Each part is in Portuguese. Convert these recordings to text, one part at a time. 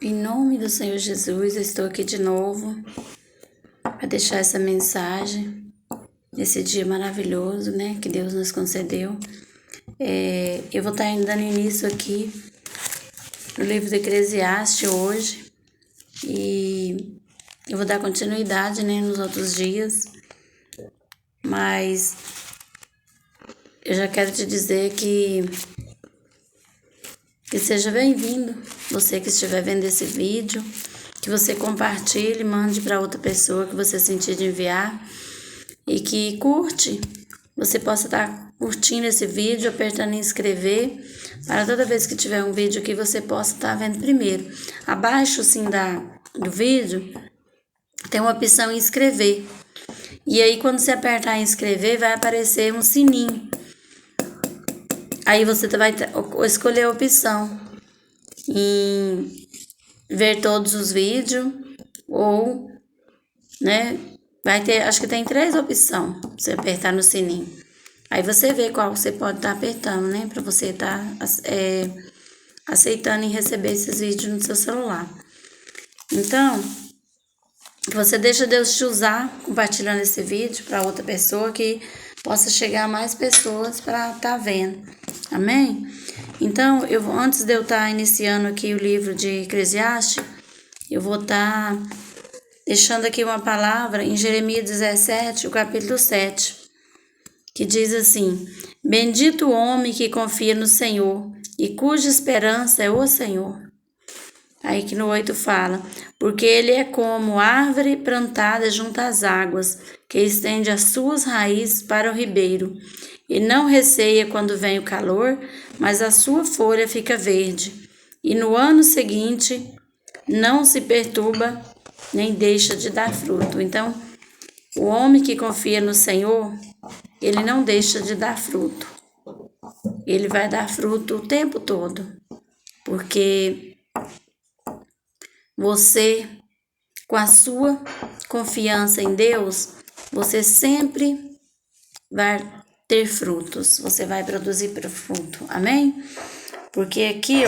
Em nome do Senhor Jesus, eu estou aqui de novo para deixar essa mensagem nesse dia maravilhoso, né, que Deus nos concedeu. Eu vou estar dando início aqui no livro do Eclesiastes hoje e eu vou dar continuidade, né, nos outros dias, mas eu já quero te dizer que seja bem-vindo, você que estiver vendo esse vídeo, que você compartilhe, mande para outra pessoa que você sentir de enviar e que curte, você possa estar curtindo esse vídeo, apertando em inscrever, para toda vez que tiver um vídeo aqui você possa estar vendo primeiro. Abaixo sim do vídeo tem uma opção em inscrever, e aí quando você apertar em inscrever vai aparecer um sininho. Aí você vai escolher a opção em ver todos os vídeos ou, né, vai ter, acho que tem 3 opções, você apertar no sininho. Aí você vê qual você pode estar apertando, né, para você estar aceitando e receber esses vídeos no seu celular. Então, você deixa Deus te usar, compartilhando esse vídeo para outra pessoa que possa chegar a mais pessoas para estar vendo. Amém? Então, antes de eu estar iniciando aqui o livro de Eclesiastes, eu vou estar deixando aqui uma palavra em Jeremias 17, o capítulo 7, que diz assim: Bendito o homem que confia no Senhor e cuja esperança é o Senhor. Aí que no 8 fala: porque ele é como árvore plantada junto às águas, que estende as suas raízes para o ribeiro, e não receia quando vem o calor, mas a sua folha fica verde, e no ano seguinte não se perturba, nem deixa de dar fruto. Então, o homem que confia no Senhor, ele não deixa de dar fruto. Ele vai dar fruto o tempo todo, porque você, com a sua confiança em Deus, você sempre vai ter frutos, você vai produzir fruto, amém? Porque aqui,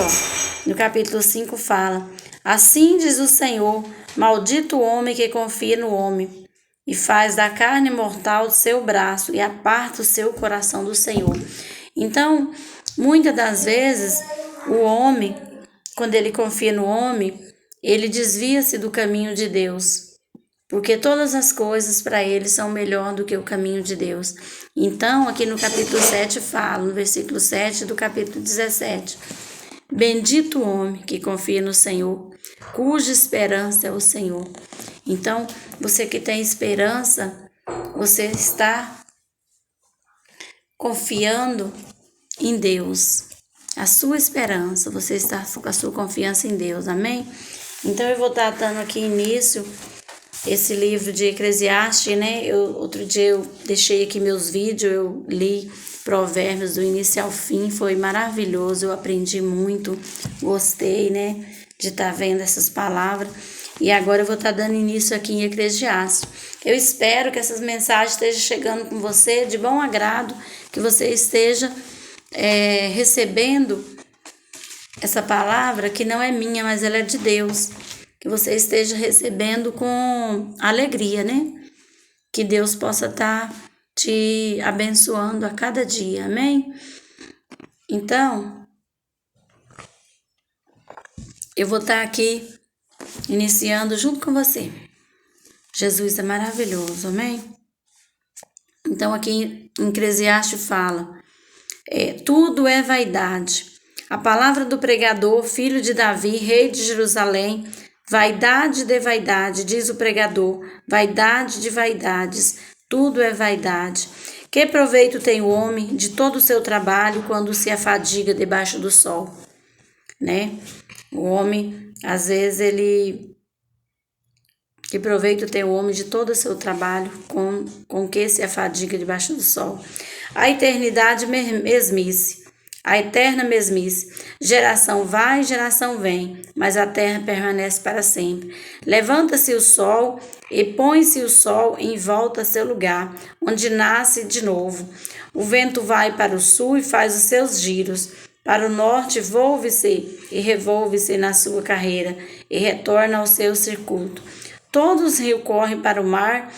no capítulo 5 fala: assim diz o Senhor, maldito o homem que confia no homem, e faz da carne mortal seu braço, e aparta o seu coração do Senhor. Então, muitas das vezes, o homem, quando ele confia no homem, ele desvia-se do caminho de Deus, porque todas as coisas para ele são melhor do que o caminho de Deus. Então, aqui no capítulo 7 fala, no versículo 7 do capítulo 17, bendito o homem que confia no Senhor, cuja esperança é o Senhor. Então, você que tem esperança, você está confiando em Deus. A sua esperança, você está com a sua confiança em Deus, amém? Então, eu vou estar dando aqui início esse livro de Eclesiastes, né? Outro dia eu deixei aqui meus vídeos, eu li Provérbios do início ao fim, foi maravilhoso, eu aprendi muito, gostei, né, de estar vendo essas palavras. E agora eu vou estar dando início aqui em Eclesiastes. Eu espero que essas mensagens estejam chegando com você de bom agrado, que você esteja recebendo essa palavra que não é minha, mas ela é de Deus. Que você esteja recebendo com alegria, né? Que Deus possa estar te abençoando a cada dia, amém? Então, eu vou estar aqui iniciando junto com você. Jesus é maravilhoso, amém? Então, aqui em Eclesiastes fala: tudo é vaidade. A palavra do pregador, filho de Davi, rei de Jerusalém, vaidade de vaidade, diz o pregador, vaidade de vaidades, tudo é vaidade. Que proveito tem o homem de todo o seu trabalho quando se afadiga debaixo do sol, né? O homem, às vezes, que proveito tem o homem de todo o seu trabalho com que se afadiga debaixo do sol. A eternidade mesmice. A eterna mesmice, geração vai, geração vem, mas a terra permanece para sempre. Levanta-se o sol e põe-se o sol em volta a seu lugar, onde nasce de novo. O vento vai para o sul e faz os seus giros. Para o norte, volve-se e revolve-se na sua carreira, e retorna ao seu circuito. Todos os rios correm para o mar,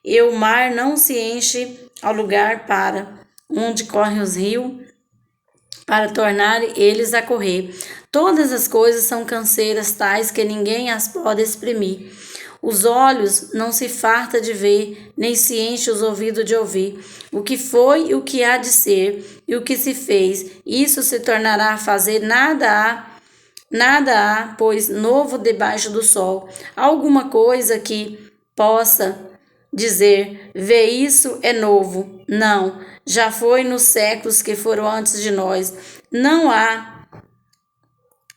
e o mar não se enche ao lugar para onde correm os rios, para tornar eles a correr. Todas as coisas são canseiras tais que ninguém as pode exprimir. Os olhos não se farta de ver, nem se enche os ouvidos de ouvir. O que foi e o que há de ser, e o que se fez, isso se tornará a fazer, nada há, pois novo debaixo do sol. Alguma coisa que possa dizer, vê, isso é novo. Não, já foi nos séculos que foram antes de nós.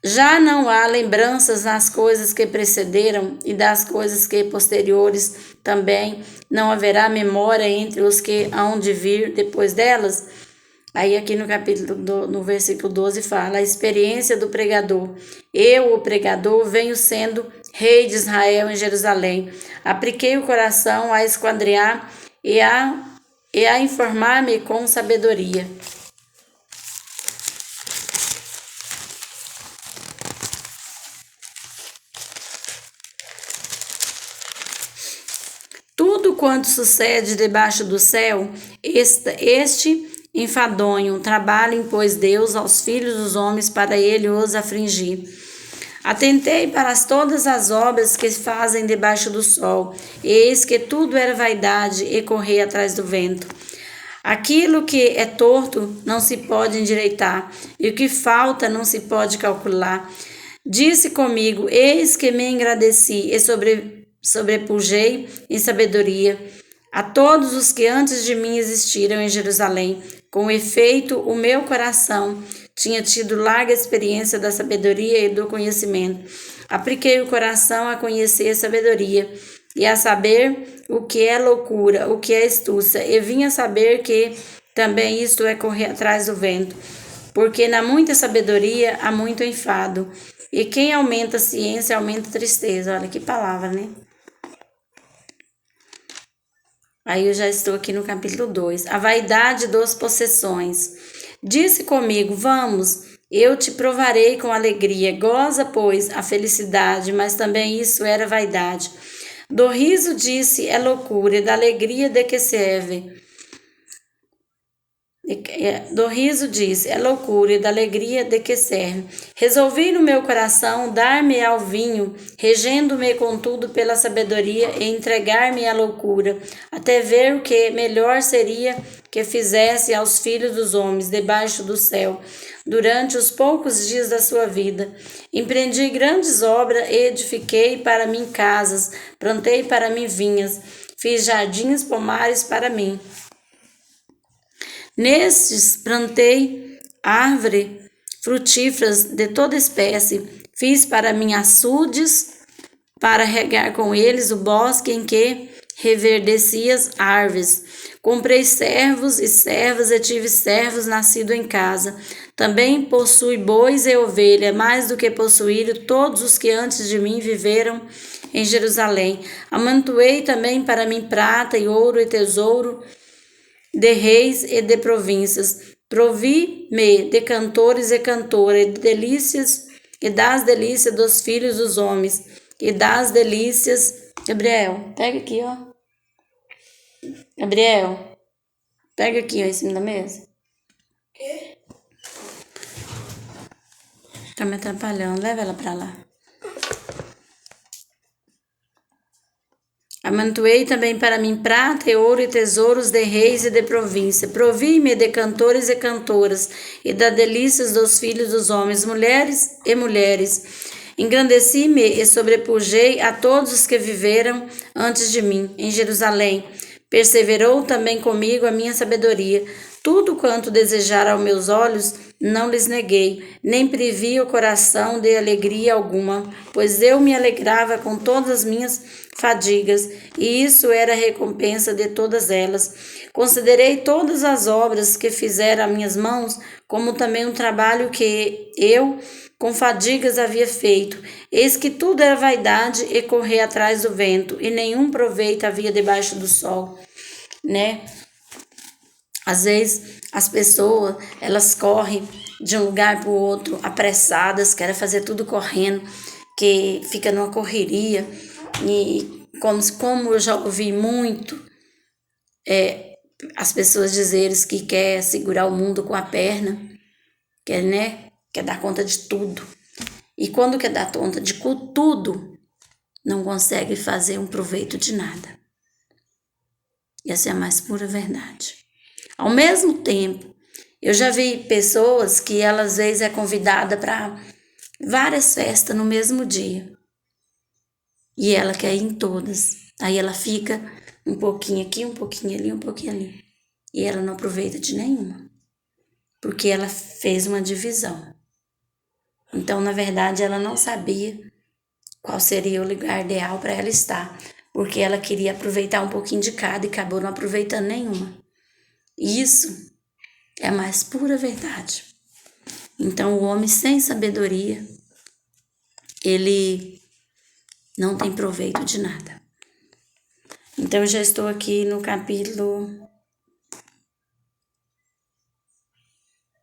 Já não há lembranças nas coisas que precederam, e das coisas que posteriores também não haverá memória entre os que hão de vir depois delas. Aí aqui no versículo 12 fala, a experiência do pregador. Eu, o pregador, venho sendo rei de Israel em Jerusalém. Apliquei o coração a esquadrear e a informar-me com sabedoria. Tudo quanto sucede debaixo do céu, este enfadonho, trabalhem, pois Deus aos filhos dos homens para ele os afligir. Atentei para todas as obras que fazem debaixo do sol, e eis que tudo era vaidade e correr atrás do vento. Aquilo que é torto não se pode endireitar, e o que falta não se pode calcular. Disse comigo, eis que me engrandeci e sobrepujei em sabedoria a todos os que antes de mim existiram em Jerusalém. Com efeito, o meu coração tinha tido larga experiência da sabedoria e do conhecimento. Apliquei o coração a conhecer a sabedoria e a saber o que é loucura, o que é astúcia, e vim a saber que também isto é correr atrás do vento. Porque na muita sabedoria há muito enfado, e quem aumenta a ciência aumenta a tristeza. Olha que palavra, né? Aí eu já estou aqui no capítulo 2. A vaidade dos possessões. Disse comigo, vamos, eu te provarei com alegria. Goza, pois, a felicidade, mas também isso era vaidade. Do riso disse, é loucura, e da alegria de que serve. Do riso disse, é loucura, e da alegria de que serve. Resolvi no meu coração dar-me ao vinho, regendo-me contudo pela sabedoria, e entregar-me à loucura, até ver o que melhor seria que fizesse aos filhos dos homens debaixo do céu, durante os poucos dias da sua vida. Empreendi grandes obras e edifiquei para mim casas, plantei para mim vinhas, fiz jardins pomares para mim. Nestes plantei árvores frutíferas de toda espécie, fiz para mim açudes, para regar com eles o bosque em que reverdecia as árvores. Comprei servos e servas, e tive servos nascidos em casa. Também possui bois e ovelha, mais do que possuíram todos os que antes de mim viveram em Jerusalém. Amontoei também para mim prata e ouro e tesouro, de reis e de províncias. Provi-me de cantores e cantoras, de delícias e das delícias dos filhos dos homens, e das delícias. Gabriel, pega aqui, ó. Gabriel, pega aqui, ó, em cima da mesa. Quê? Tá me atrapalhando, leva ela pra lá. Amontoei também para mim prata e ouro e tesouros de reis e de província. Provi-me de cantores e cantoras, e das delícias dos filhos dos homens, mulheres e mulheres. Engrandeci-me e sobrepujei a todos os que viveram antes de mim em Jerusalém. Perseverou também comigo a minha sabedoria. Tudo quanto desejaram aos meus olhos, não lhes neguei, nem previ o coração de alegria alguma, pois eu me alegrava com todas as minhas fadigas, e isso era a recompensa de todas elas. Considerei todas as obras que fizeram as minhas mãos, como também um trabalho que eu, com fadigas, havia feito. Eis que tudo era vaidade e correr atrás do vento, e nenhum proveito havia debaixo do sol, né? Às vezes as pessoas, elas correm de um lugar para o outro apressadas, querem fazer tudo correndo, que fica numa correria. E como eu já ouvi muito as pessoas dizerem que quer segurar o mundo com a perna, quer dar conta de tudo. E quando quer dar conta de tudo, não consegue fazer um proveito de nada. E essa é a mais pura verdade. Ao mesmo tempo, eu já vi pessoas que elas às vezes é convidada para várias festas no mesmo dia. E ela quer ir em todas. Aí ela fica um pouquinho aqui, um pouquinho ali, um pouquinho ali. E ela não aproveita de nenhuma. Porque ela fez uma divisão. Então, na verdade, ela não sabia qual seria o lugar ideal para ela estar. Porque ela queria aproveitar um pouquinho de cada e acabou não aproveitando nenhuma. Isso é a mais pura verdade. Então, o homem sem sabedoria, ele não tem proveito de nada. Então, eu já estou aqui no capítulo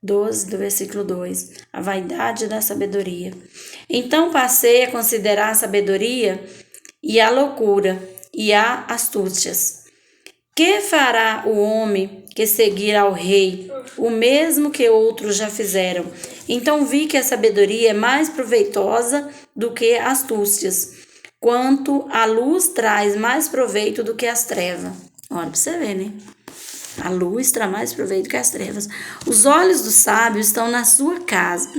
12, do versículo 2. A vaidade da sabedoria. Então, passei a considerar a sabedoria e a loucura e a astúcias. Que fará o homem que seguir ao rei, o mesmo que outros já fizeram? Então vi que a sabedoria é mais proveitosa do que astúcias, quanto a luz traz mais proveito do que as trevas. Olha pra você ver, né? A luz traz mais proveito que as trevas. Os olhos dos sábios estão na sua casa,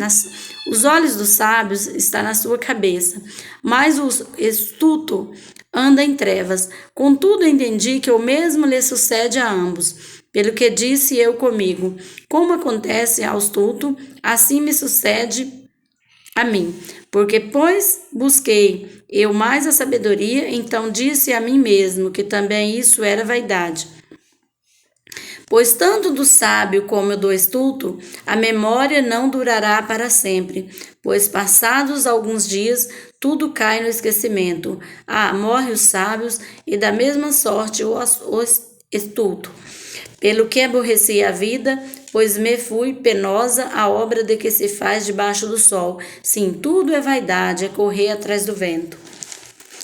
os olhos dos sábios estão na sua cabeça, mas o astuto anda em trevas. Contudo, entendi que o mesmo lhe sucede a ambos. Pelo que disse eu comigo, como acontece ao astuto, assim me sucede a mim. Porque, pois, busquei eu mais a sabedoria, então disse a mim mesmo que também isso era vaidade. Pois tanto do sábio como do astuto, a memória não durará para sempre, pois passados alguns dias, tudo cai no esquecimento. Morre os sábios e da mesma sorte o astuto. Pelo que aborreci a vida, pois me fui penosa a obra de que se faz debaixo do sol. Sim, tudo é vaidade, é correr atrás do vento.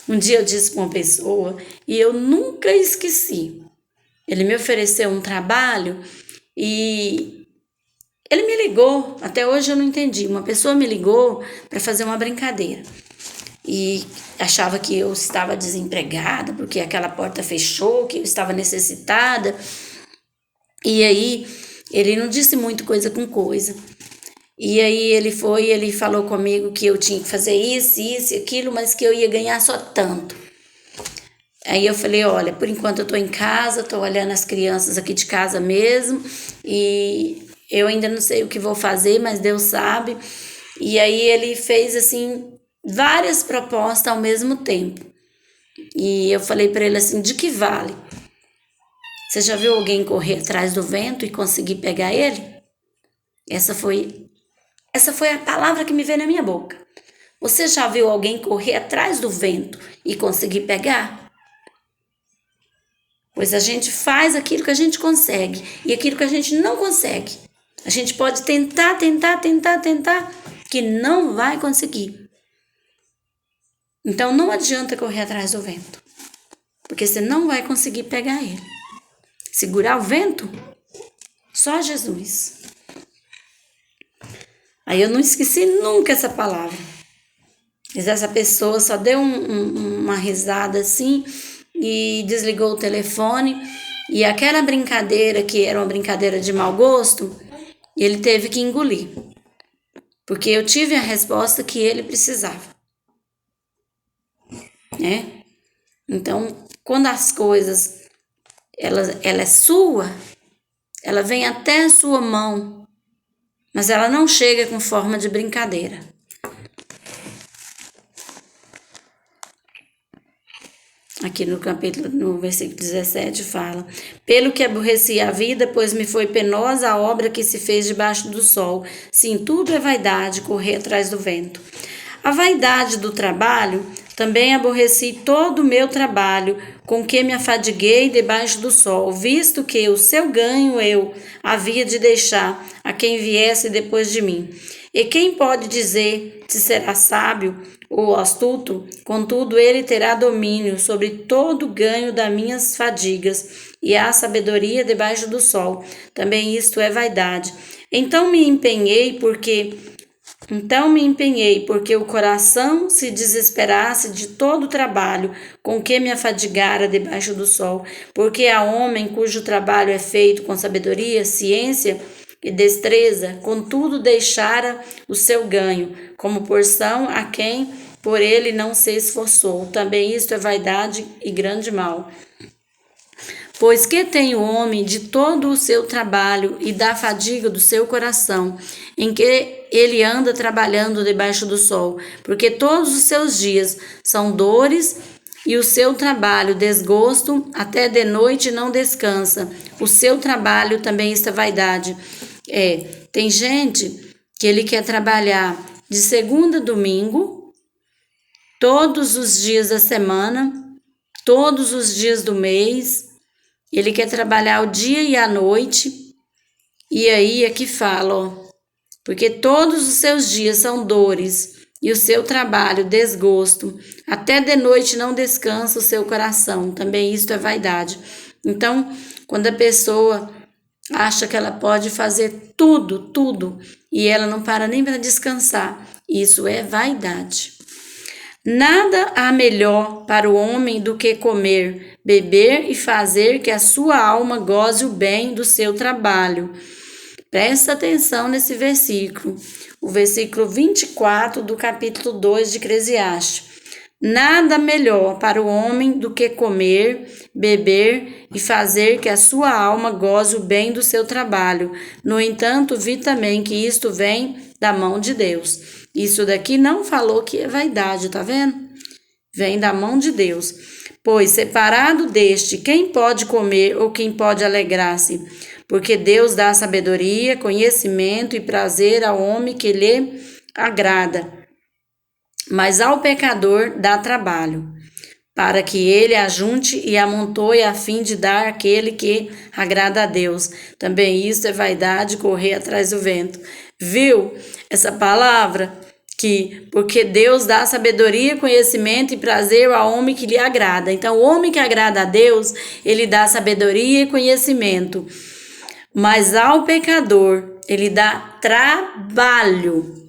Um dia eu disse para uma pessoa e eu nunca esqueci. Ele me ofereceu um trabalho e ele me ligou, até hoje eu não entendi. Uma pessoa me ligou para fazer uma brincadeira e achava que eu estava desempregada porque aquela porta fechou, que eu estava necessitada. E aí ele não disse muito coisa com coisa. E aí ele falou comigo que eu tinha que fazer isso e aquilo, mas que eu ia ganhar só tanto. Aí eu falei, olha, por enquanto eu tô em casa, tô olhando as crianças aqui de casa mesmo, e eu ainda não sei o que vou fazer, mas Deus sabe. E aí ele fez, assim, várias propostas ao mesmo tempo. E eu falei para ele assim, de que vale? Você já viu alguém correr atrás do vento e conseguir pegar ele? Essa foi a palavra que me veio na minha boca. Você já viu alguém correr atrás do vento e conseguir pegar? Pois a gente faz aquilo que a gente consegue e aquilo que a gente não consegue. A gente pode tentar, que não vai conseguir. Então não adianta correr atrás do vento, porque você não vai conseguir pegar ele. Segurar o vento, só Jesus. Aí eu não esqueci nunca essa palavra. Mas essa pessoa só deu uma risada assim e desligou o telefone. E aquela brincadeira, que era uma brincadeira de mau gosto, ele teve que engolir. Porque eu tive a resposta que ele precisava. Né? Então, quando as coisas, ela é sua, ela vem até a sua mão, mas ela não chega com forma de brincadeira. Aqui no capítulo, no versículo 17 fala, pelo que aborreci a vida, pois me foi penosa a obra que se fez debaixo do sol. Sim, tudo é vaidade, correr atrás do vento. A vaidade do trabalho Também aborreci todo o meu trabalho, com que me afadiguei debaixo do sol, visto que o seu ganho eu havia de deixar a quem viesse depois de mim. E quem pode dizer se será sábio ou astuto? Contudo, ele terá domínio sobre todo o ganho das minhas fadigas, e há sabedoria debaixo do sol. Também isto é vaidade. Então me empenhei porque o coração se desesperasse de todo o trabalho com que me afadigara debaixo do sol, porque há homem cujo trabalho é feito com sabedoria, ciência e destreza, contudo deixara o seu ganho, como porção a quem por ele não se esforçou. Também isto é vaidade e grande mal. Pois que tem o homem de todo o seu trabalho e da fadiga do seu coração, em que ele anda trabalhando debaixo do sol, porque todos os seus dias são dores e o seu trabalho desgosto, até de noite não descansa. O seu trabalho também está vaidade. Tem gente que ele quer trabalhar de segunda a domingo, todos os dias da semana, todos os dias do mês. Ele quer trabalhar o dia e a noite, e aí é que fala, ó, porque todos os seus dias são dores, e o seu trabalho desgosto, até de noite não descansa o seu coração, também isto é vaidade. Então, quando a pessoa acha que ela pode fazer tudo, e ela não para nem para descansar, isso é vaidade. Nada há melhor para o homem do que comer, beber e fazer que a sua alma goze o bem do seu trabalho. Presta atenção nesse versículo, o versículo 24 do capítulo 2 de Eclesiastes. Nada melhor para o homem do que comer, beber e fazer que a sua alma goze o bem do seu trabalho. No entanto, vi também que isto vem da mão de Deus. Isso daqui não falou que é vaidade, tá vendo? Vem da mão de Deus. Pois separado deste, quem pode comer ou quem pode alegrar-se? Porque Deus dá sabedoria, conhecimento e prazer ao homem que lhe agrada. Mas ao pecador dá trabalho, para que ele ajunte e amontoe a fim de dar àquele que agrada a Deus. Também isto é vaidade, correr atrás do vento. Viu essa palavra? Porque Deus dá sabedoria, conhecimento e prazer ao homem que lhe agrada. Então, o homem que agrada a Deus, ele dá sabedoria e conhecimento. Mas ao pecador, ele dá trabalho.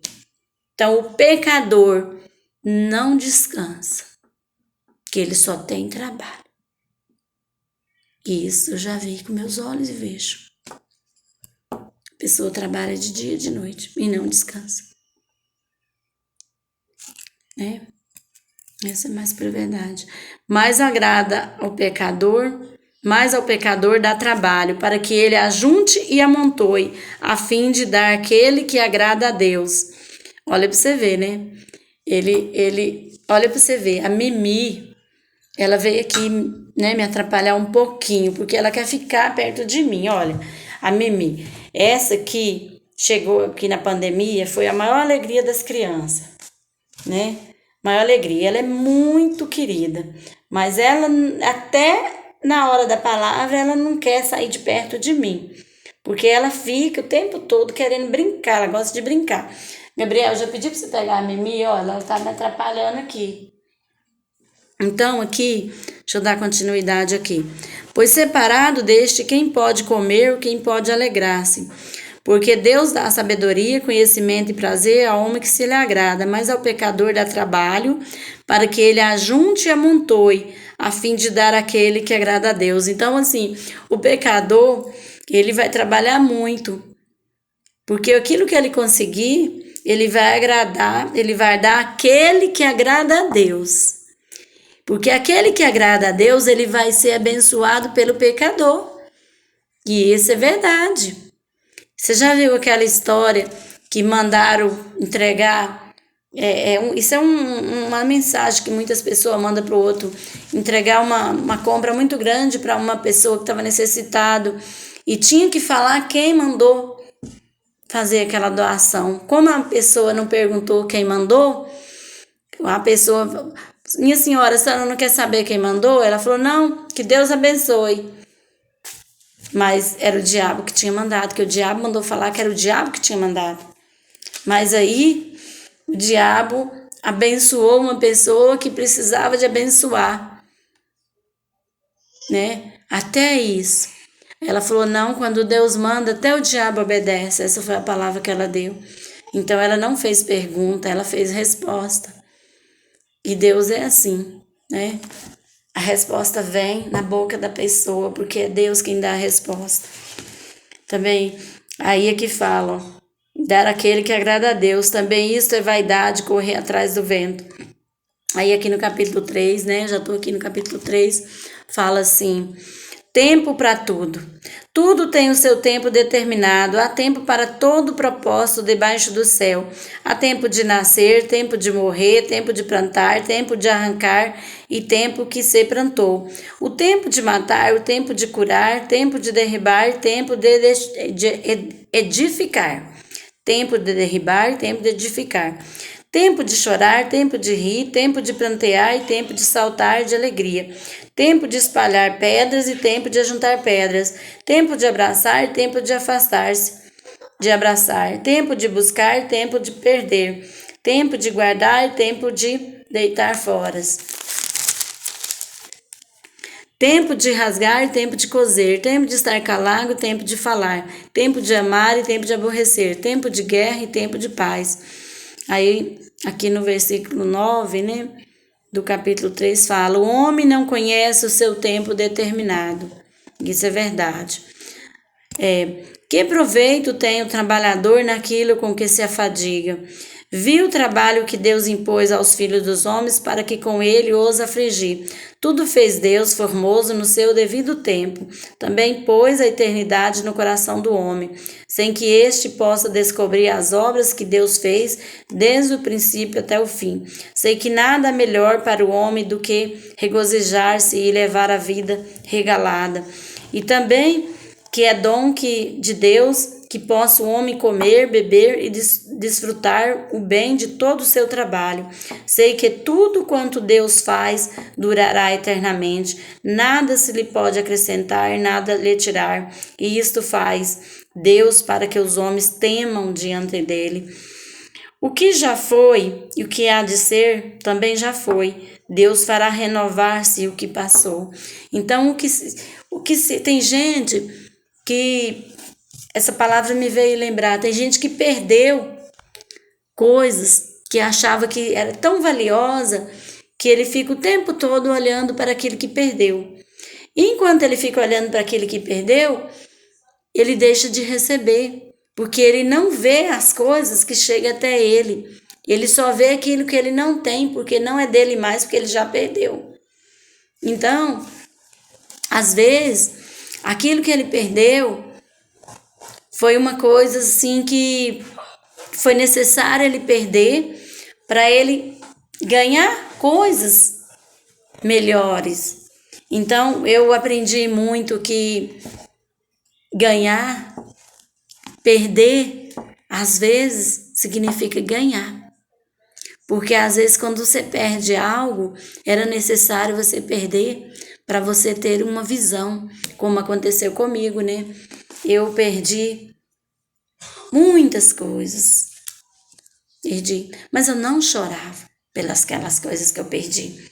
Então, o pecador não descansa, que ele só tem trabalho. Isso eu já vi com meus olhos e vejo. A pessoa trabalha de dia e de noite e não descansa. Essa é mais para a verdade. Mais agrada ao pecador, mais ao pecador dá trabalho, para que ele ajunte e amontoe, a fim de dar àquele que agrada a Deus. Olha para você ver, né? Olha para você ver, a Mimi, ela veio aqui, né, me atrapalhar um pouquinho, porque ela quer ficar perto de mim. Olha, a Mimi, essa que chegou aqui na pandemia foi a maior alegria das crianças, né? Maior alegria. Ela é muito querida, mas ela, até na hora da palavra, ela não quer sair de perto de mim, porque ela fica o tempo todo querendo brincar, ela gosta de brincar. Gabriel, eu já pedi para você pegar a Mimi, ó, ela tá me atrapalhando aqui. Então, aqui, deixa eu dar continuidade aqui. Pois separado deste, quem pode comer ou quem pode alegrar-se? Porque Deus dá sabedoria, conhecimento e prazer ao homem que se lhe agrada, mas ao pecador dá trabalho, para que ele ajunte e amontoe, a fim de dar àquele que agrada a Deus. Então, assim, o pecador, ele vai trabalhar muito, porque aquilo que ele conseguir, ele vai agradar, ele vai dar àquele que agrada a Deus. Porque aquele que agrada a Deus, ele vai ser abençoado pelo pecador. E isso é verdade. Você já viu aquela história que mandaram entregar? Isso é uma mensagem que muitas pessoas mandam para o outro. Entregar uma compra muito grande para uma pessoa que estava necessitado. E tinha que falar quem mandou fazer aquela doação. Como a pessoa não perguntou quem mandou, a pessoa minha senhora, a senhora não quer saber quem mandou? Ela falou, não, que Deus abençoe. Mas era o diabo que tinha mandado, que o diabo mandou falar que era o diabo que tinha mandado. Mas aí o diabo abençoou uma pessoa que precisava de abençoar, né? Até isso. Ela falou, não, quando Deus manda, até o diabo obedece. Essa foi a palavra que ela deu. Então ela não fez pergunta, ela fez resposta. E Deus é assim, né? A resposta vem na boca da pessoa, porque é Deus quem dá a resposta. Também, aí é que falam, dar aquele que agrada a Deus. Também isto é vaidade, correr atrás do vento. Aí aqui no capítulo 3, né? Já estou aqui no capítulo 3, fala assim: tempo para tudo. Tudo tem o seu tempo determinado. Há tempo para todo propósito debaixo do céu. Há tempo de nascer, tempo de morrer, tempo de plantar, tempo de arrancar e tempo que se plantou. O tempo de matar, o tempo de curar, tempo de derribar, tempo de edificar. Tempo de derribar, tempo de edificar. Tempo de chorar, tempo de rir, tempo de plantear e tempo de saltar de alegria. Tempo de espalhar pedras e tempo de ajuntar pedras. Tempo de abraçar, tempo de afastar-se, de abraçar. Tempo de buscar, tempo de perder. Tempo de guardar, tempo de deitar fora. Tempo de rasgar, tempo de coser, tempo de estar calado, tempo de falar, tempo de amar e tempo de aborrecer, tempo de guerra e tempo de paz. Aí, aqui no versículo 9, né, do capítulo 3, fala: o homem não conhece o seu tempo determinado. Isso é verdade. Que proveito tem o trabalhador naquilo com que se afadiga? Viu o trabalho que Deus impôs aos filhos dos homens para que com ele os afligir. Tudo fez Deus formoso no seu devido tempo. Também pôs a eternidade no coração do homem, sem que este possa descobrir as obras que Deus fez desde o princípio até o fim. Sei que nada melhor para o homem do que regozijar-se e levar a vida regalada. E também que é dom de Deus que possa o homem comer, beber e desfrutar o bem de todo o seu trabalho. Sei que tudo quanto Deus faz durará eternamente, nada se lhe pode acrescentar, nada lhe tirar, e isto faz Deus para que os homens temam diante dele. O que já foi e o que há de ser também já foi. Deus fará renovar-se o que passou. Então, tem gente que essa palavra me veio lembrar, tem gente que perdeu coisas que achava que era tão valiosa que ele fica o tempo todo olhando para aquilo que perdeu. E enquanto ele fica olhando para aquilo que perdeu, ele deixa de receber, porque ele não vê as coisas que chegam até ele. Ele só vê aquilo que ele não tem, porque não é dele mais, porque ele já perdeu. Então, às vezes, aquilo que ele perdeu foi uma coisa assim que foi necessário ele perder para ele ganhar coisas melhores. Então, eu aprendi muito que ganhar, perder, às vezes, significa ganhar. Porque às vezes quando você perde algo, era necessário você perder para você ter uma visão, como aconteceu comigo, né? Eu perdi muitas coisas. Perdi, mas eu não chorava pelas aquelas coisas que eu perdi.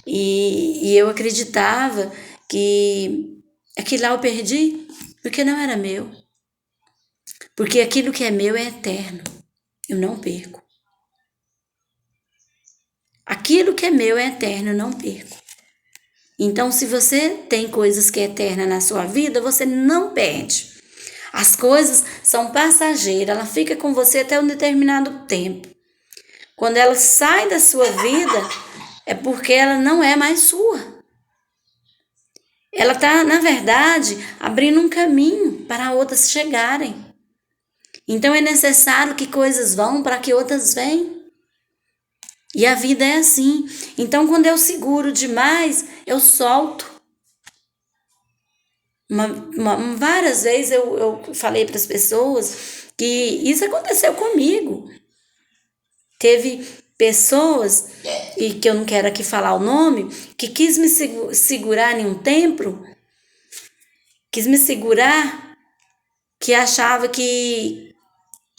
E eu acreditava que aquilo lá eu perdi porque não era meu. Porque aquilo que é meu é eterno. Eu não perco. Aquilo que é meu é eterno, eu não perco. Então, se você tem coisas que é eterna na sua vida, você não perde. As coisas são passageiras, ela fica com você até um determinado tempo. Quando ela sai da sua vida, é porque ela não é mais sua. Ela está, na verdade, abrindo um caminho para outras chegarem. Então, é necessário que coisas vão para que outras venham. E a vida é assim. Então, quando eu seguro demais, eu solto. Várias vezes eu falei para as pessoas que isso aconteceu comigo. Teve pessoas, e que eu não quero aqui falar o nome, que quis me segurar em um templo, quis me segurar, que achava que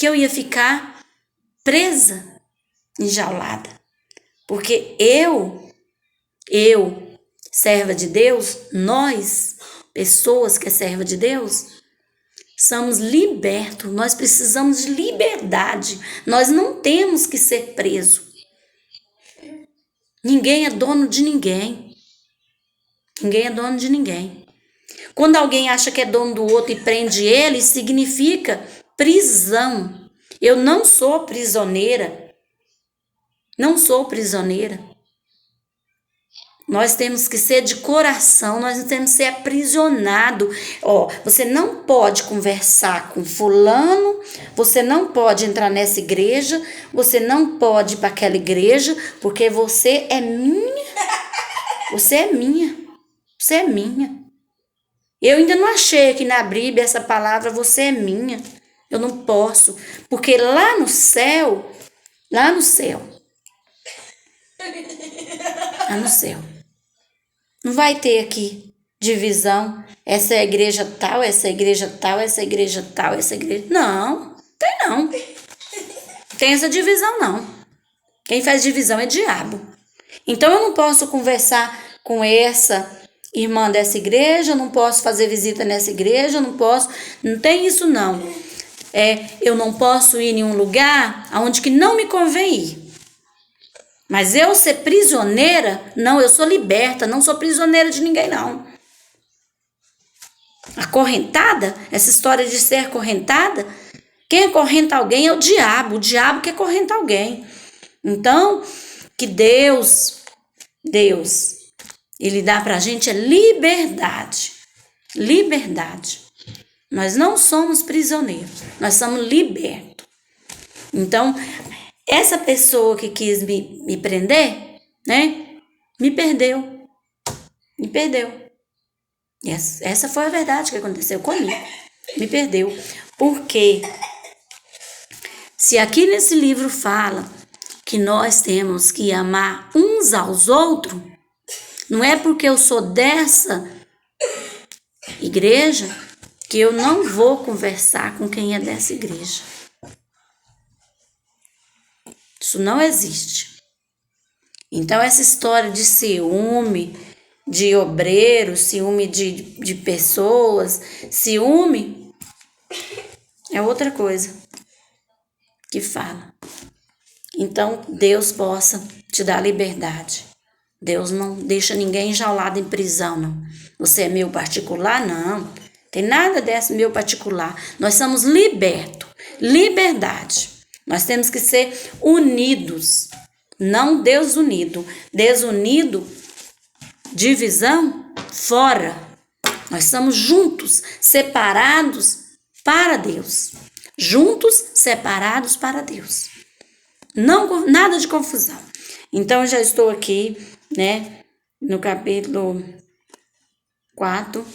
eu ia ficar presa, enjaulada. Porque eu, serva de Deus, nós, pessoas que é serva de Deus, somos libertos, nós precisamos de liberdade, nós não temos que ser presos. Ninguém é dono de ninguém. Ninguém é dono de ninguém. Quando alguém acha que é dono do outro e prende ele, significa prisão. Eu não sou prisioneira. Não sou prisioneira. Nós temos que ser de coração, nós não temos que ser aprisionado. Você não pode conversar com fulano, você não pode entrar nessa igreja, você não pode ir para aquela igreja, porque você é minha. Você é minha. Você é minha. Eu ainda não achei aqui na Bíblia essa palavra, você é minha. Eu não posso, porque lá no céu, lá no céu, não vai ter aqui divisão. Essa é a igreja tal, essa é a igreja tal, essa é a igreja tal, essa é a igreja... Não, tem não. Tem essa divisão não. Quem faz divisão é diabo. Então eu não posso conversar com essa irmã dessa igreja, eu não posso fazer visita nessa igreja, eu não posso... Não tem isso não. Eu não posso ir em um lugar onde que não me convém ir. Mas eu ser prisioneira, não, eu sou liberta, não sou prisioneira de ninguém, não. Acorrentada, essa história de ser acorrentada, quem acorrenta alguém é o diabo que acorrenta alguém. Então, que Deus, Ele dá pra gente liberdade. Liberdade. Nós não somos prisioneiros, nós somos libertos. Então, essa pessoa que quis me prender, né? Me perdeu. Me perdeu. Essa foi a verdade que aconteceu comigo. Me perdeu. Porque se aqui nesse livro fala que nós temos que amar uns aos outros, não é porque eu sou dessa igreja que eu não vou conversar com quem é dessa igreja. Isso não existe. Então, essa história de ciúme, de obreiros, ciúme de pessoas, ciúme é outra coisa que fala. Então, Deus possa te dar liberdade. Deus não deixa ninguém enjaulado em prisão, não. Você é meu particular? Não. Tem nada desse meu particular. Nós somos libertos. Liberdade. Nós temos que ser unidos, não desunido. Desunido, divisão, fora. Nós somos juntos, separados para Deus. Juntos, separados para Deus. Não, nada de confusão. Então, eu já estou aqui, né, no capítulo 4.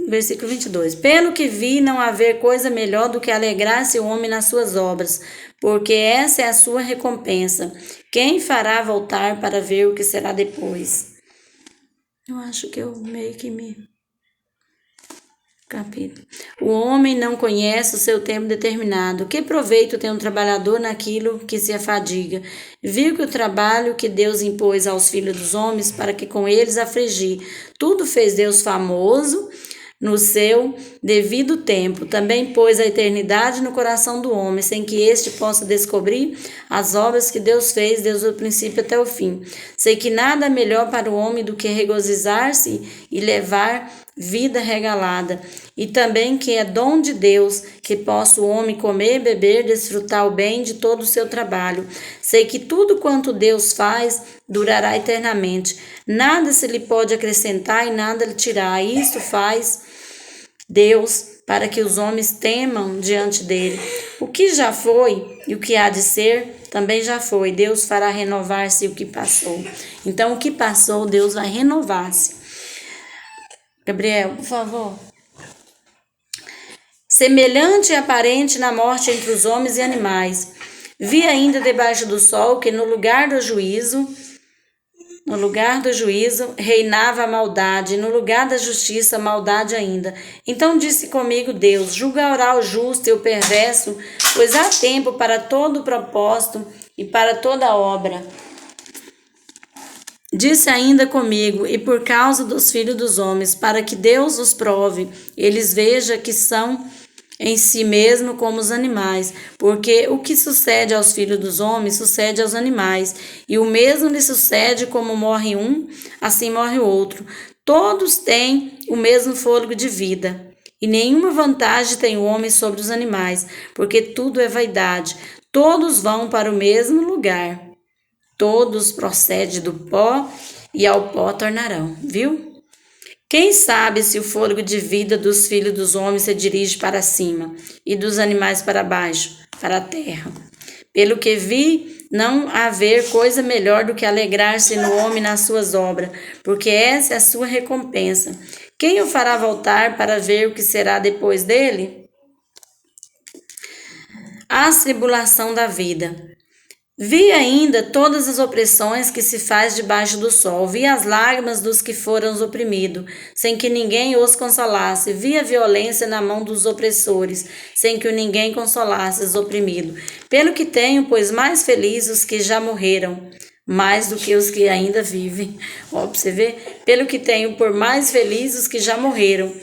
Versículo 22. Pelo que vi, não haver coisa melhor do que alegrar-se o homem nas suas obras, porque essa é a sua recompensa. Quem fará voltar para ver o que será depois? Eu acho que eu meio que capítulo. O homem não conhece o seu tempo determinado. Que proveito tem um trabalhador naquilo que se afadiga? Viu que o trabalho que Deus impôs aos filhos dos homens para que com eles afligir, tudo fez Deus famoso no seu devido tempo. Também pôs a eternidade no coração do homem, sem que este possa descobrir as obras que Deus fez, desde o princípio até o fim. Sei que nada é melhor para o homem do que regozijar-se e levar vida regalada, e também que é dom de Deus que possa o homem comer, beber, desfrutar o bem de todo o seu trabalho. Sei que tudo quanto Deus faz durará eternamente. Nada se lhe pode acrescentar e nada lhe tirar. Isso faz Deus para que os homens temam diante dele. O que já foi e o que há de ser também já foi. Deus fará renovar-se o que passou. Então, o que passou, Deus vai renovar-se. Gabriel, por favor. Semelhante e aparente na morte entre os homens e animais, Vi ainda debaixo do sol que no lugar do juízo reinava a maldade, e no lugar da justiça a maldade ainda. Então disse comigo Deus: julgará o justo e o perverso, pois há tempo para todo o propósito e para toda obra. Disse ainda comigo: e por causa dos filhos dos homens, para que Deus os prove, eles vejam que são em si mesmo como os animais, porque o que sucede aos filhos dos homens sucede aos animais, e o mesmo lhe sucede, como morre um, assim morre o outro. Todos têm o mesmo fôlego de vida, e nenhuma vantagem tem o homem sobre os animais, porque tudo é vaidade. Todos vão para o mesmo lugar. Todos procedem do pó e ao pó tornarão, viu? Quem sabe se o fôlego de vida dos filhos dos homens se dirige para cima e dos animais para baixo, para a terra. Pelo que vi, não haver coisa melhor do que alegrar-se no homem nas suas obras, porque essa é a sua recompensa. Quem o fará voltar para ver o que será depois dele? A tribulação da vida. Vi ainda todas as opressões que se faz debaixo do sol. Vi as lágrimas dos que foram oprimidos, sem que ninguém os consolasse. Vi a violência na mão dos opressores, sem que ninguém consolasse os oprimidos. Pelo que tenho, pois, mais felizes os que já morreram, mais do que os que ainda vivem. Ó, pra você ver, pelo que tenho, por mais felizes os que já morreram,